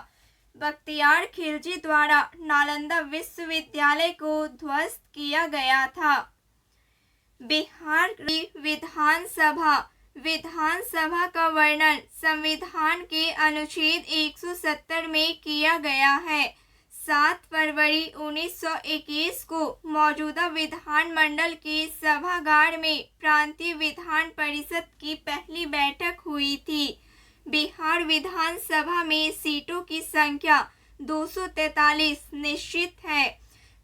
बख्तियार खिलजी द्वारा नालंदा विश्वविद्यालय को ध्वस्त किया गया था। बिहार की विधानसभा का वर्णन संविधान के अनुच्छेद 170 में किया गया है। 7 फरवरी 1921 को मौजूदा विधानमंडल के सभागार में प्रांतीय विधान परिषद की पहली बैठक हुई थी। बिहार विधानसभा में सीटों की संख्या 243 निश्चित है।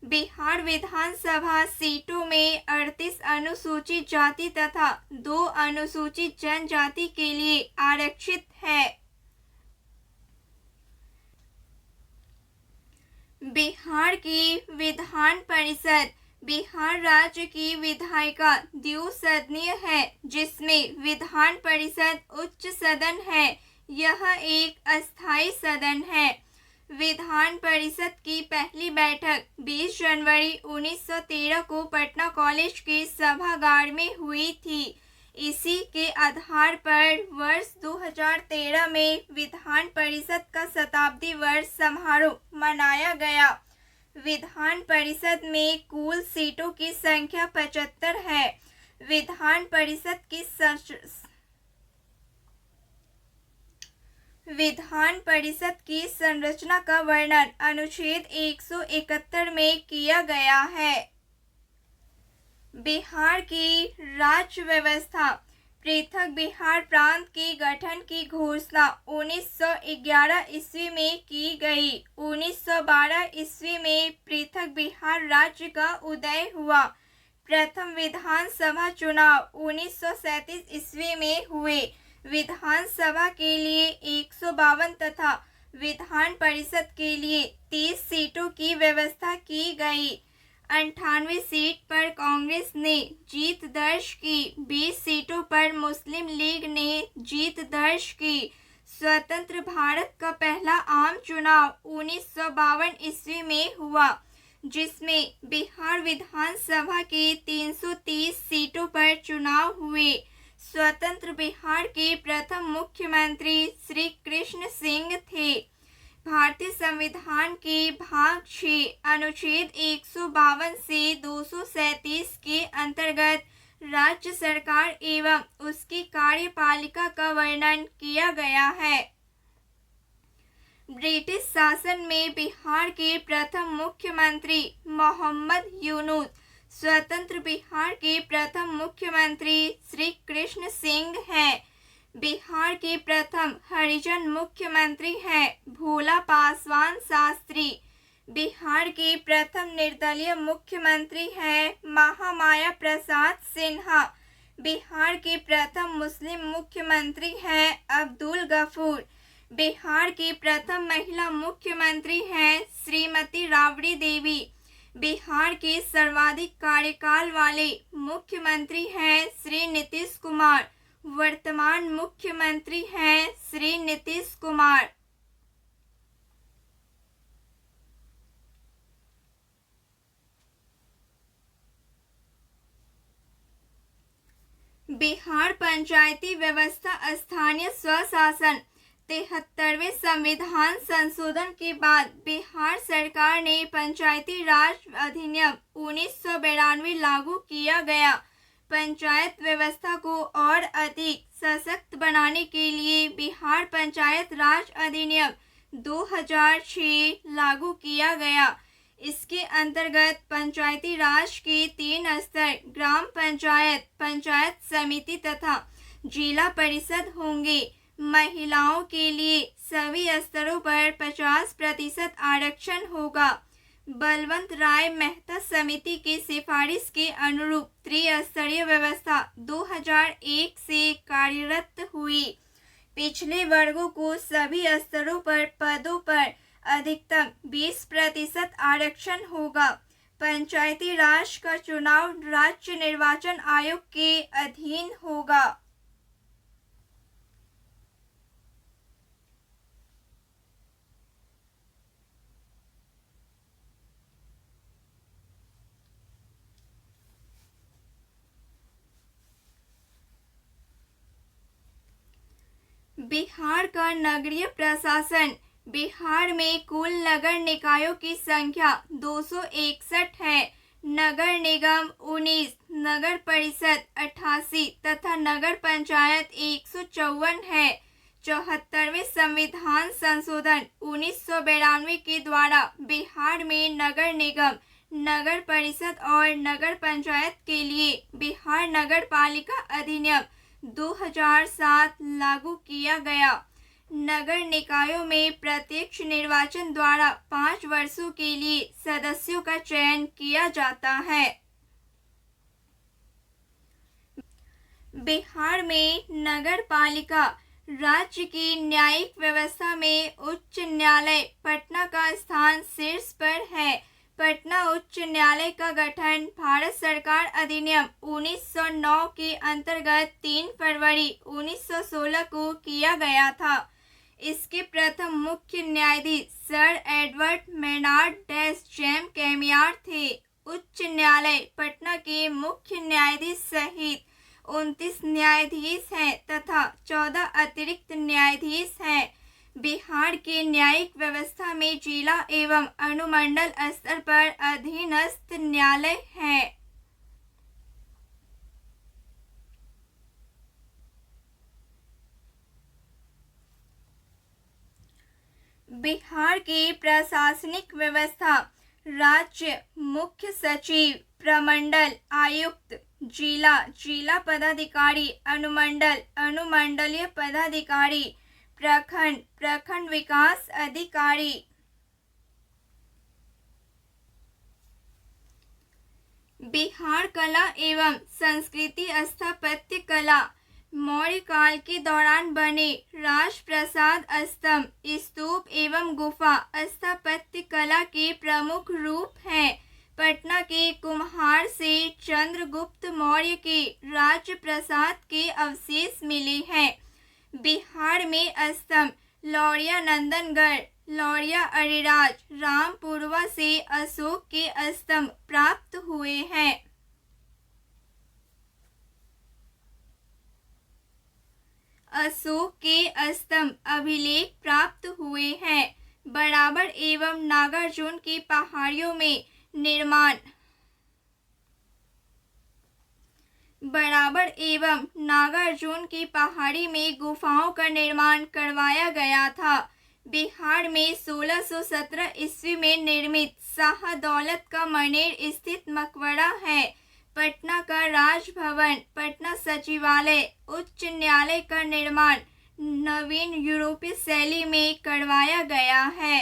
बिहार विधानसभा सीटों में 38 अनुसूचित जाति तथा 2 अनुसूचित जनजाति के लिए आरक्षित है। बिहार की विधान परिषद बिहार राज्य की विधायिका द्विसदनीय है, जिसमें विधान परिषद उच्च सदन है। यह एक अस्थायी सदन है। विधान परिषद की पहली बैठक 20 जनवरी 1913 को पटना कॉलेज के सभागार में हुई थी। इसी के आधार पर वर्ष 2013 में विधान परिषद का शताब्दी वर्ष समारोह मनाया गया। विधान परिषद में कुल सीटों की संख्या 75 है। विधान परिषद की संरचना का वर्णन अनुच्छेद 171 में किया गया है। बिहार की राज्य व्यवस्था पृथक बिहार प्रांत के गठन की घोषणा 1911 ईस्वी में की गई। 1912 ईस्वी में पृथक बिहार राज्य का उदय हुआ। प्रथम विधानसभा चुनाव 1937 ईस्वी में हुए। विधानसभा के लिए 152 तथा विधान परिषद के लिए 30 सीटों की व्यवस्था की गई। 98 सीट पर कांग्रेस ने जीत दर्ज की। 20 सीटों पर मुस्लिम लीग ने जीत दर्ज की। स्वतंत्र भारत का पहला आम चुनाव 1952 ईस्वी में हुआ, जिसमें बिहार विधानसभा के 330 सीटों पर चुनाव हुए। स्वतंत्र बिहार के प्रथम मुख्यमंत्री श्री कृष्ण सिंह थे। भारतीय संविधान के भाग 6 अनुच्छेद 152 से 237 के अंतर्गत राज्य सरकार एवं उसकी कार्यपालिका का वर्णन किया गया है। ब्रिटिश शासन में बिहार के प्रथम मुख्यमंत्री मोहम्मद यूनुस, स्वतंत्र बिहार के प्रथम मुख्यमंत्री श्री कृष्ण सिंह हैं। बिहार के प्रथम हरिजन मुख्यमंत्री हैं भोला पासवान शास्त्री। बिहार के प्रथम निर्दलीय मुख्यमंत्री हैं महामाया प्रसाद सिन्हा। बिहार के प्रथम मुस्लिम मुख्यमंत्री हैं अब्दुल गफूर। बिहार की प्रथम महिला मुख्यमंत्री हैं श्रीमती राबड़ी देवी। बिहार के सर्वाधिक कार्यकाल वाले मुख्यमंत्री हैं श्री नीतीश कुमार। वर्तमान मुख्यमंत्री हैं श्री नीतीश कुमार। बिहार पंचायती व्यवस्था स्थानीय स्वशासन 73वें संविधान संशोधन के बाद बिहार सरकार ने पंचायती राज अधिनियम 1992 लागू किया गया। पंचायत व्यवस्था को और अधिक सशक्त बनाने के लिए बिहार पंचायत राज अधिनियम 2006 लागू किया गया। इसके अंतर्गत पंचायती राज के 3 स्तर ग्राम पंचायत, पंचायत समिति तथा जिला परिषद होंगे। महिलाओं के लिए सभी स्तरों पर 50% आरक्षण होगा। बलवंत राय मेहता समिति की सिफारिश के अनुरूप त्रिस्तरीय व्यवस्था 2001 से कार्यरत हुई। पिछले वर्गों को सभी स्तरों पर पदों पर अधिकतम 20% आरक्षण होगा। पंचायती राज का चुनाव राज्य निर्वाचन आयोग के अधीन होगा। बिहार का नगरीय प्रशासन। बिहार में कुल नगर निकायों की संख्या 261 है। नगर निगम 19, नगर परिषद 88 तथा नगर पंचायत 154 है। 74वें संविधान संशोधन 1992 के द्वारा बिहार में नगर निगम, नगर परिषद और नगर पंचायत के लिए बिहार नगर पालिका अधिनियम 2007 लागू किया गया। नगर निकायों में प्रत्यक्ष निर्वाचन द्वारा 5 वर्षों के लिए सदस्यों का चयन किया जाता है। बिहार में नगर पालिका राज्य की न्यायिक व्यवस्था में उच्च न्यायालय पटना का स्थान शीर्ष पर है। पटना उच्च न्यायालय का गठन भारत सरकार अधिनियम 1909 के अंतर्गत 3 फरवरी 1916 को किया गया था। इसके प्रथम मुख्य न्यायाधीश सर एडवर्ड मेनार्ड जेम कैमियार थे। उच्च न्यायालय पटना के मुख्य न्यायाधीश सहित 29 न्यायाधीश हैं तथा 14 अतिरिक्त न्यायाधीश हैं। बिहार के न्यायिक व्यवस्था में जिला एवं अनुमंडल स्तर पर अधीनस्थ न्यायालय हैं। बिहार की प्रशासनिक व्यवस्था। राज्य मुख्य सचिव, प्रमंडल आयुक्त, जिला पदाधिकारी, अनुमंडल अनुमंडलीय पदाधिकारी, प्रखंड विकास अधिकारी। बिहार कला एवं संस्कृति। स्थापत्य कला। मौर्य काल के दौरान बने राजप्रसाद स्तंभ, स्तूप एवं गुफा स्थापत्य कला के प्रमुख रूप हैं। पटना के कुम्हार से चंद्रगुप्त मौर्य के राजप्रसाद के अवशेष मिले हैं। बिहार में स्तंभ लौरिया नंदनगढ़, लौरिया अरिराज, रामपुरवा से अशोक के स्तंभ प्राप्त हुए हैं। अशोक के स्तंभ अभिलेख प्राप्त हुए हैं। बराबर एवं नागार्जुन की पहाड़ियों में निर्माण। बराबर एवं नागार्जुन की पहाड़ी में गुफाओं का निर्माण करवाया गया था। बिहार में 1617 ईस्वी में निर्मित शाह दौलत का मनेर स्थित मकबरा है। पटना का राजभवन, पटना सचिवालय, उच्च न्यायालय का निर्माण नवीन यूरोपीय शैली में करवाया गया है।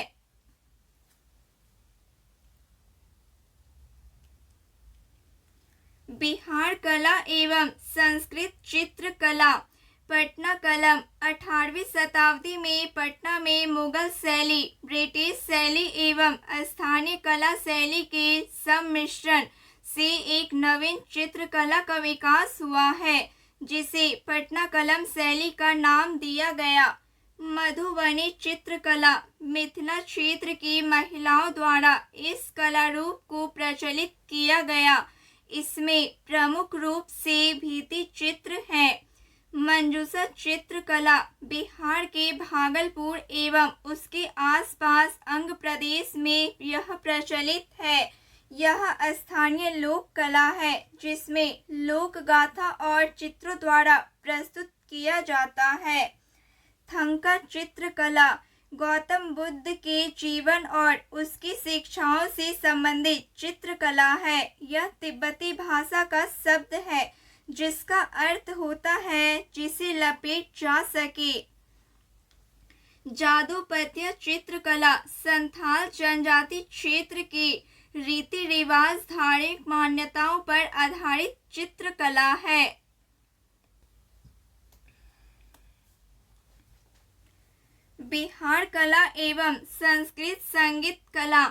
बिहार कला एवं संस्कृत चित्रकला। पटना कलम 18वीं शताब्दी में पटना में मुगल शैली, ब्रिटिश शैली एवं स्थानीय कला शैली के सम्मिश्रण से एक नवीन चित्रकला का विकास हुआ है, जिसे पटना कलम शैली का नाम दिया गया। मधुबनी चित्रकला। मिथिला क्षेत्र की महिलाओं द्वारा इस कला रूप को प्रचलित किया गया। इसमें प्रमुख रूप से भित्ति चित्र हैं। मंजूषा चित्रकला। बिहार के भागलपुर एवं उसके आसपास अंग प्रदेश में यह प्रचलित है। यह स्थानीय लोक कला है, जिसमें लोक गाथा और चित्रों द्वारा प्रस्तुत किया जाता है। थंका चित्रकला। गौतम बुद्ध के जीवन और उसकी शिक्षाओं से संबंधित चित्रकला है। यह तिब्बती भाषा का शब्द है, जिसका अर्थ होता है जिसे लपेट जा सके। जादूपतिया चित्रकला। संथाल जनजाति क्षेत्र के रीति रिवाज, धार्मिक मान्यताओं पर आधारित चित्रकला है। बिहार कला एवं संस्कृत संगीत कला।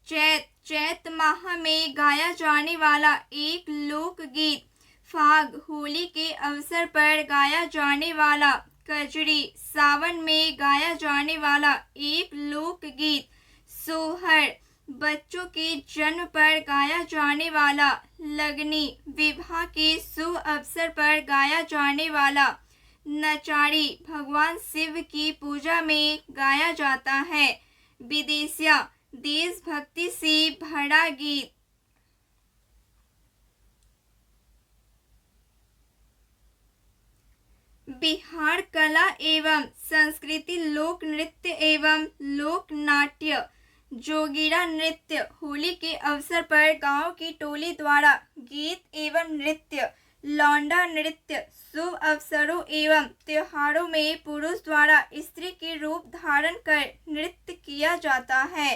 चैत माह में गाया जाने वाला एक लोकगीत। फाग, होली के अवसर पर गाया जाने वाला कजरी, सावन में गाया जाने वाला एक लोकगीत। सोहर, बच्चों के जन्म पर गाया जाने वाला। लगनी, विवाह के शुभ अवसर पर गाया जाने वाला। नचारी, भगवान शिव की पूजा में गाया जाता है। विदेशिया, देशभक्ति से भरा गीत। बिहार कला एवं संस्कृति लोक नृत्य एवं लोक नाट्य। जोगीरा नृत्य, होली के अवसर पर गांव की टोली द्वारा गीत एवं नृत्य। लौंडा नृत्य, शुभ अवसरों एवं त्योहारों में पुरुष द्वारा स्त्री के रूप धारण कर नृत्य किया जाता है।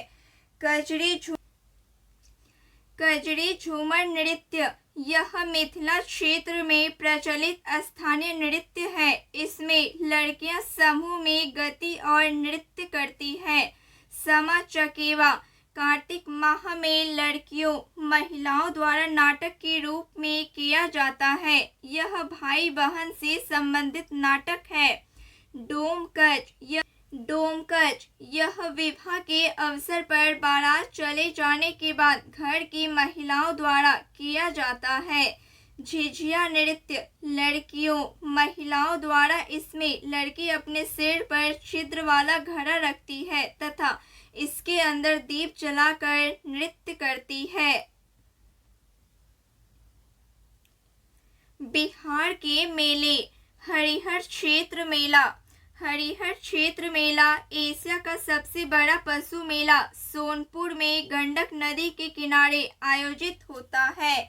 कजरी झूमर नृत्य, यह मिथिला क्षेत्र में प्रचलित स्थानीय नृत्य है। इसमें लड़कियां समूह में गति और नृत्य करती है। समा चकेवा, कार्तिक माह में लड़कियों महिलाओं द्वारा नाटक के रूप में किया जाता है। यह भाई बहन से संबंधित नाटक है। डोमकच, यह विवाह के अवसर पर बारात चले जाने के बाद घर की महिलाओं द्वारा किया जाता है। झिझिया नृत्य, लड़कियों महिलाओं द्वारा इसमें लड़की अपने सिर पर छिद्र वाला घड़ा रखती है तथा इसके अंदर दीप जलाकर नृत्य करती है। बिहार के मेले। हरिहर क्षेत्र मेला। हरिहर क्षेत्र मेला एशिया का सबसे बड़ा पशु मेला सोनपुर में गंडक नदी के किनारे आयोजित होता है।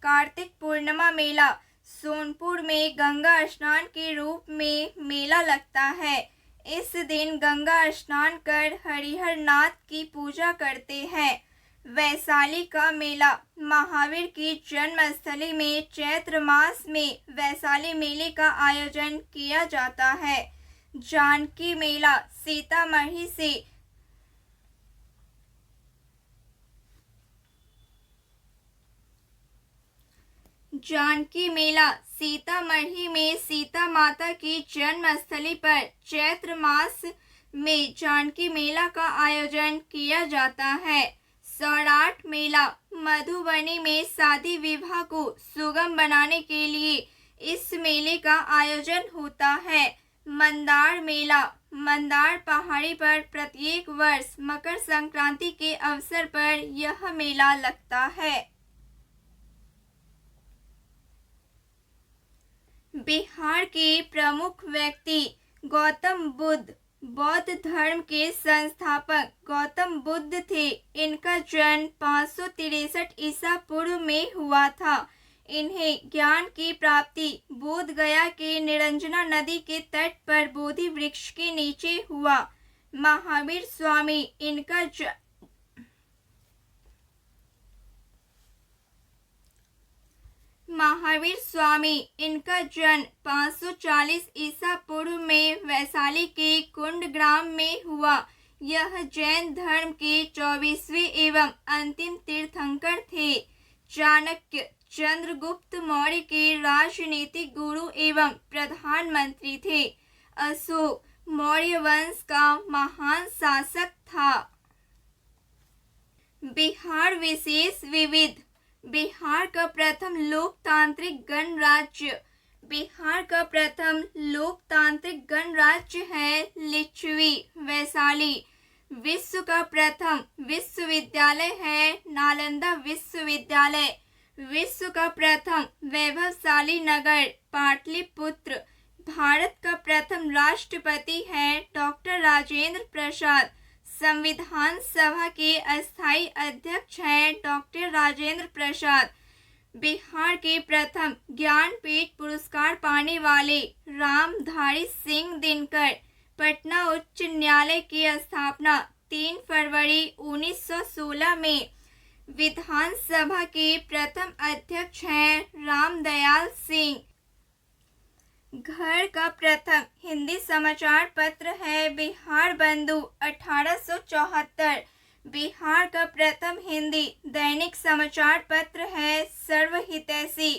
कार्तिक पूर्णिमा मेला, सोनपुर में गंगा स्नान के रूप में मेला लगता है। इस दिन गंगा स्नान कर हरिहर नाथ की पूजा करते हैं। वैशाली का मेला, महावीर की जन्मस्थली में चैत्र मास में वैशाली मेले का आयोजन किया जाता है। जानकी मेला, सीतामढ़ी से जानकी मेला सीतामढ़ी में सीता माता की जन्मस्थली पर चैत्र मास में जानकी मेला का आयोजन किया जाता है। सौराठ मेला, मधुबनी में शादी विवाह को सुगम बनाने के लिए इस मेले का आयोजन होता है। मंदार मेला, मंदार पहाड़ी पर प्रत्येक वर्ष मकर संक्रांति के अवसर पर यह मेला लगता है। बिहार के प्रमुख व्यक्ति गौतम बुद्ध, बौद्ध धर्म के संस्थापक गौतम बुद्ध थे। इनका जन्म 563 ईसा पूर्व में हुआ था। इन्हें ज्ञान की प्राप्ति बोध गया के निरंजना नदी के तट पर बोधि वृक्ष के नीचे हुआ। महावीर स्वामी, इनका जन्म 540 ईसा पूर्व में वैशाली के कुंड ग्राम में हुआ। यह जैन धर्म के 24वें एवं अंतिम तीर्थंकर थे। चाणक्य, चंद्रगुप्त मौर्य के राजनीतिक गुरु एवं प्रधानमंत्री थे। अशोक, मौर्य वंश का महान शासक था। बिहार विशेष विविध। बिहार का प्रथम लोकतांत्रिक गणराज्य। बिहार का प्रथम लोकतांत्रिक गणराज्य है लिच्छवी, वैशाली। विश्व का प्रथम विश्वविद्यालय है नालंदा विश्वविद्यालय। विश्व का प्रथम वैभवशाली नगर पाटलिपुत्र। भारत का प्रथम राष्ट्रपति है डॉक्टर राजेंद्र प्रसाद। संविधान सभा के अस्थायी अध्यक्ष हैं डॉक्टर राजेंद्र प्रसाद। बिहार के प्रथम ज्ञानपीठ पुरस्कार पाने वाले रामधारी सिंह दिनकर। पटना उच्च न्यायालय की स्थापना 3 फरवरी 1916 में। विधानसभा के प्रथम अध्यक्ष हैं रामदयाल सिंह। घर का प्रथम हिंदी समाचार पत्र है बिहार बंधु 1874। बिहार का प्रथम हिंदी दैनिक समाचार पत्र है सर्वहितैषी।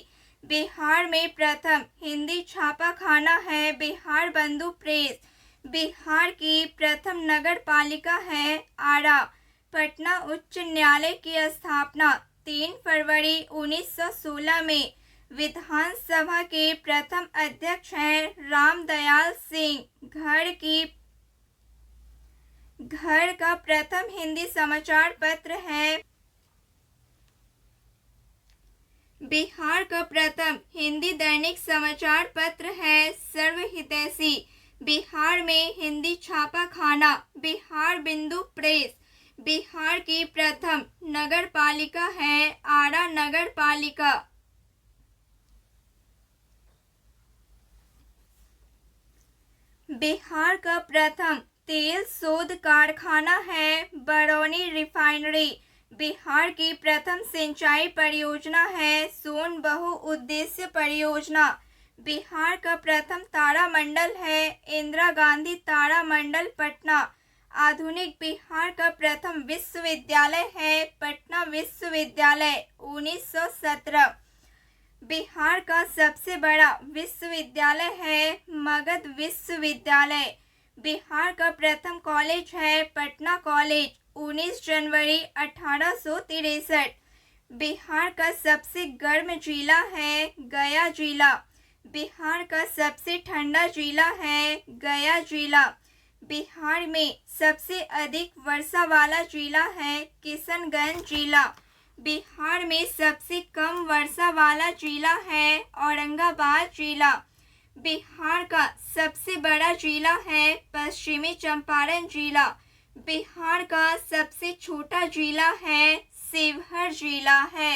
बिहार में प्रथम हिंदी छापाखाना है बिहार बंधु प्रेस। बिहार की प्रथम नगर पालिका है आरा। पटना उच्च न्यायालय की स्थापना 3 फरवरी 1916 में। विधानसभा के प्रथम अध्यक्ष हैं रामदयाल सिंह। घर का प्रथम हिंदी समाचार पत्र है। बिहार का प्रथम हिंदी दैनिक समाचार पत्र है सर्वहितैषी। बिहार में हिंदी छापाखाना बिहार बिंदु प्रेस। बिहार की प्रथम नगर पालिका है आरा नगर पालिका। बिहार का प्रथम तेल शोध कारखाना है बरौनी रिफाइनरी। बिहार की प्रथम सिंचाई परियोजना है सोन बहुउद्देश्य परियोजना। बिहार का प्रथम तारामंडल है इंदिरा गांधी तारामंडल पटना। आधुनिक बिहार का प्रथम विश्वविद्यालय है पटना विश्वविद्यालय 1917। बिहार का सबसे बड़ा विश्वविद्यालय है मगध विश्वविद्यालय। बिहार का प्रथम कॉलेज है पटना कॉलेज 19 जनवरी 1863। बिहार का सबसे गर्म जिला है गया जिला। बिहार का सबसे ठंडा जिला है गया जिला। बिहार में सबसे अधिक वर्षा वाला जिला है किशनगंज जिला। बिहार में सबसे कम वर्षा वाला जिला है औरंगाबाद जिला। बिहार का सबसे बड़ा जिला है पश्चिमी चंपारण जिला। बिहार का सबसे छोटा जिला है शिवहर जिला है।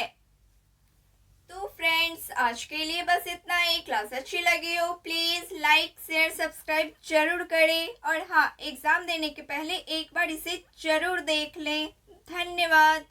तो फ्रेंड्स, आज के लिए बस इतना ही। क्लास अच्छी लगी हो प्लीज लाइक शेयर सब्सक्राइब जरूर करें और हाँ, एग्जाम देने के पहले एक बार इसे जरूर देख लें। धन्यवाद।